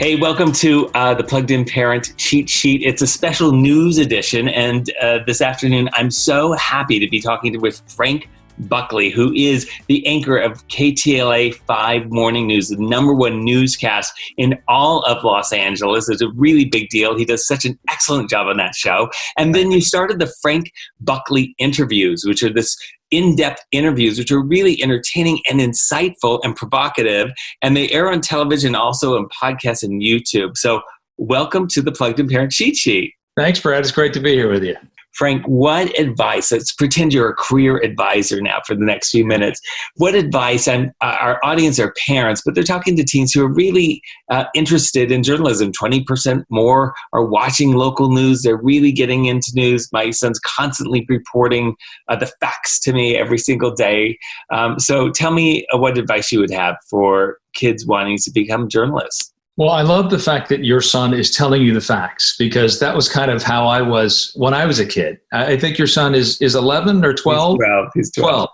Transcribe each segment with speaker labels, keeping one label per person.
Speaker 1: Hey, welcome to the Plugged In Parent Cheat Sheet. It's a special news edition, and this afternoon I'm so happy to be talking with Frank Buckley, who is the anchor of KTLA 5 Morning News, the number one newscast in all of Los Angeles. It's a really big deal. He does such an excellent job on that show. And then you started the Frank Buckley interviews, which are this in-depth interviews, which are really entertaining and insightful and provocative. And they air on television, also on podcasts and YouTube. So welcome to the Plugged In Parent Cheat Sheet.
Speaker 2: Thanks, Brad. It's great to be here with you.
Speaker 1: Frank, what advice, let's pretend you're a career advisor now for the next few minutes. What advice, and our audience are parents, but they're talking to teens who are really interested in journalism. 20% more are watching local news. They're really getting into news. My son's constantly reporting the facts to me every single day. So tell me what advice you would have for kids wanting to become journalists.
Speaker 2: Well, I love the fact that your son is telling you the facts, because that was kind of how I was when I was a kid. I think your son is 11 or 12?
Speaker 1: He's 12.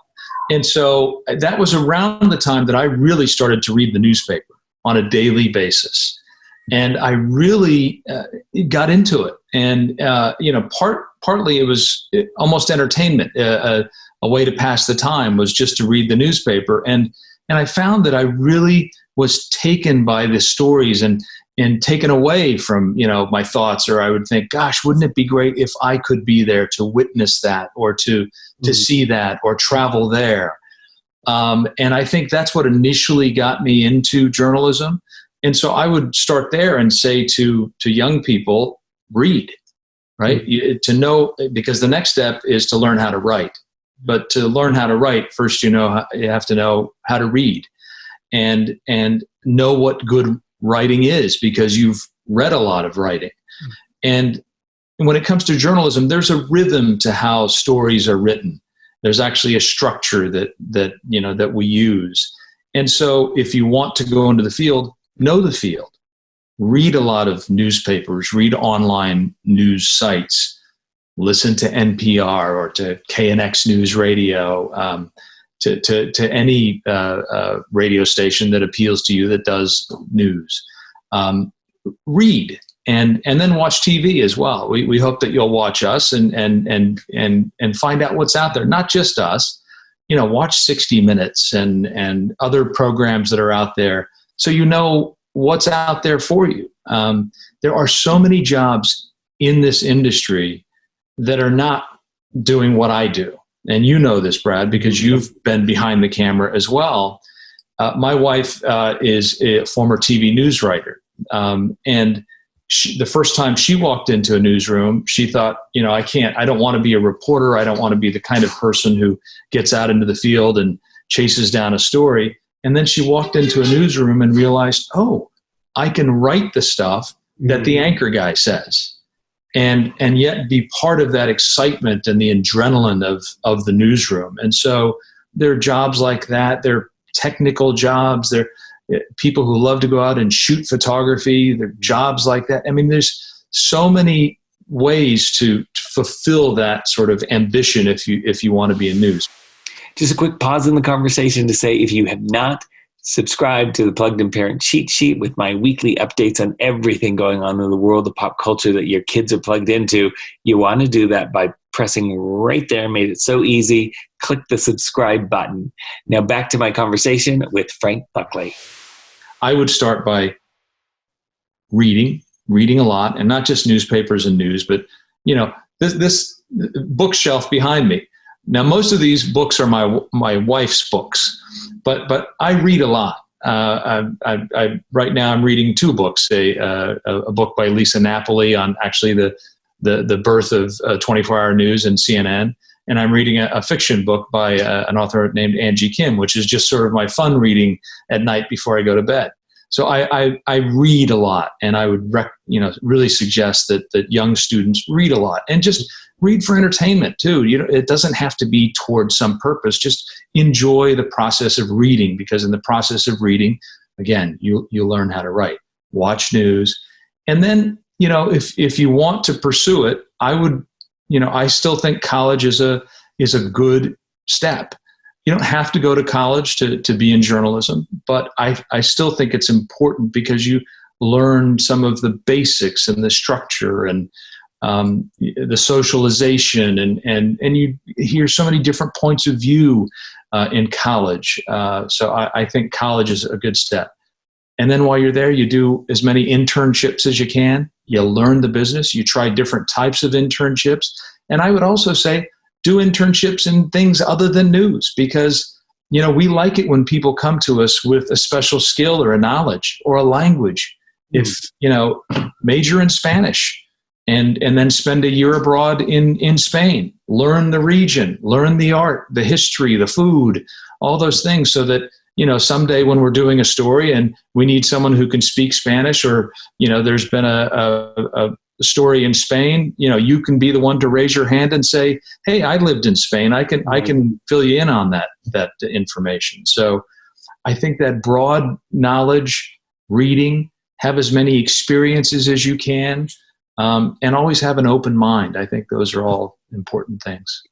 Speaker 2: And so that was around the time that I really started to read the newspaper on a daily basis. And I really got into it. And, partly it was almost entertainment. A way to pass the time was just to read the newspaper. And I found that I really was taken by the stories and taken away from, my thoughts, or I would think, gosh, wouldn't it be great if I could be there to witness that, or to see that, or travel there. And I think that's what initially got me into journalism. And so I would start there and say to young people, read, right? To know, because the next step is to learn how to write. But to learn how to write, first, you have to know how to read. And know what good writing is, because you've read a lot of writing. And when it comes to journalism, there's a rhythm to how stories are written. There's actually a structure that we use. And so if you want to go into the field, know the field. Read a lot of newspapers, read online news sites, listen to NPR or to KNX News Radio, to any radio station that appeals to you that does news. Read and then watch TV as well. We hope that you'll watch us and find out what's out there. Not just us, watch 60 Minutes and other programs that are out there, so you know what's out there for you. There are so many jobs in this industry that are not doing what I do. And you know this, Brad, because you've been behind the camera as well. My wife is a former TV news writer. And the first time she walked into a newsroom, she thought, I don't want to be a reporter. I don't want to be the kind of person who gets out into the field and chases down a story. And then she walked into a newsroom and realized, I can write the stuff that the anchor guy says. And yet be part of that excitement and the adrenaline of the newsroom. And so there are jobs like that. There are technical jobs. There are people who love to go out and shoot photography. There are jobs like that. I mean, there's so many ways to fulfill that sort of ambition if you want to be in news.
Speaker 1: Just a quick pause in the conversation to say, if you have not subscribe to the Plugged In Parent Cheat Sheet with my weekly updates on everything going on in the world of pop culture that your kids are plugged into. You want to do that by pressing right there. Made it so easy. Click the subscribe button. Now back to my conversation with Frank Buckley.
Speaker 2: I would start by reading a lot, and not just newspapers and news, but this bookshelf behind me. Now, most of these books are my wife's books. But I read a lot. Right now I'm reading two books, a book by Lisa Napoli on actually the birth of 24-hour news and CNN. And I'm reading a fiction book by an author named Angie Kim, which is just sort of my fun reading at night before I go to bed. So I read a lot, and I would really suggest that young students read a lot, and just read for entertainment too. It doesn't have to be towards some purpose. Just enjoy the process of reading, because in the process of reading, again, you learn how to write. Watch news, and then if you want to pursue it, I would. I still think college is a good step. You don't have to go to college to be in journalism, but I still think it's important, because learn some of the basics and the structure and the socialization, and you hear so many different points of view in college. So I think college is a good step. And then while you're there, you do as many internships as you can. You learn the business. You try different types of internships. And I would also say do internships in things other than news, because we like it when people come to us with a special skill or a knowledge or a language. If, major in Spanish and then spend a year abroad in Spain, learn the region, learn the art, the history, the food, all those things, so that, someday when we're doing a story and we need someone who can speak Spanish, or, there's been a story in Spain, you can be the one to raise your hand and say, hey, I lived in Spain. I can fill you in on that information. So I think that broad knowledge, reading, have as many experiences as you can, and always have an open mind. I think those are all important things.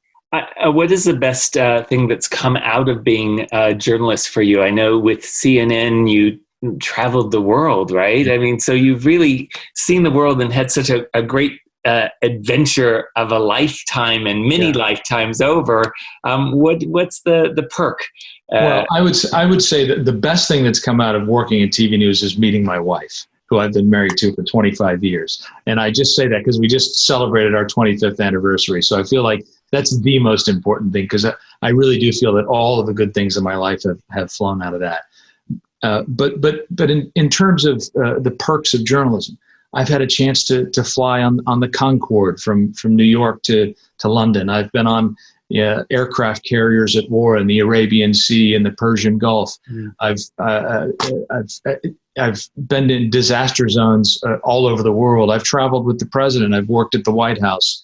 Speaker 1: What is the best thing that's come out of being a journalist for you? I know with CNN, you traveled the world, right? I mean, so you've really seen the world and had such a great adventure of a lifetime and many lifetimes over. What's the perk?
Speaker 2: Well, I would say that the best thing that's come out of working in TV news is meeting my wife, who I've been married to for 25 years. And I just say that because we just celebrated our 25th anniversary. So I feel like that's the most important thing, because I really do feel that all of the good things in my life have flown out of that. But in terms of the perks of journalism, I've had a chance to fly on the Concorde from New York to London. I've been on aircraft carriers at war in the Arabian Sea and the Persian Gulf. I've been in disaster zones all over the world. I've traveled with the president. I've worked at the White House.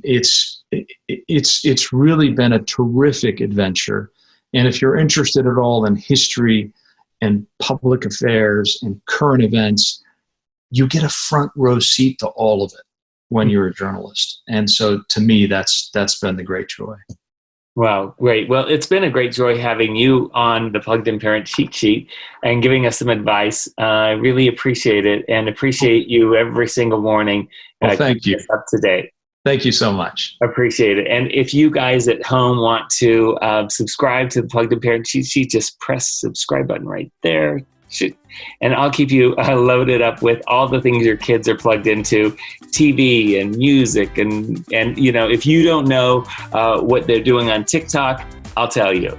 Speaker 2: It's really been a terrific adventure. And if you're interested at all in history and public affairs and current events, you get a front row seat to all of it when you're a journalist. And so to me, that's been the great joy.
Speaker 1: Wow, great. Well, it's been a great joy having you on the Plugged In Parent Cheat Sheet and giving us some advice. I really appreciate it, and appreciate you every single morning.
Speaker 2: Well, thank you.
Speaker 1: Up to date.
Speaker 2: Thank you so much.
Speaker 1: Appreciate it. And if you guys at home want to subscribe to the Plugged In Parent Cheat Sheet, just press the subscribe button right there. And I'll keep you loaded up with all the things your kids are plugged into, TV and music. And if you don't know what they're doing on TikTok, I'll tell you.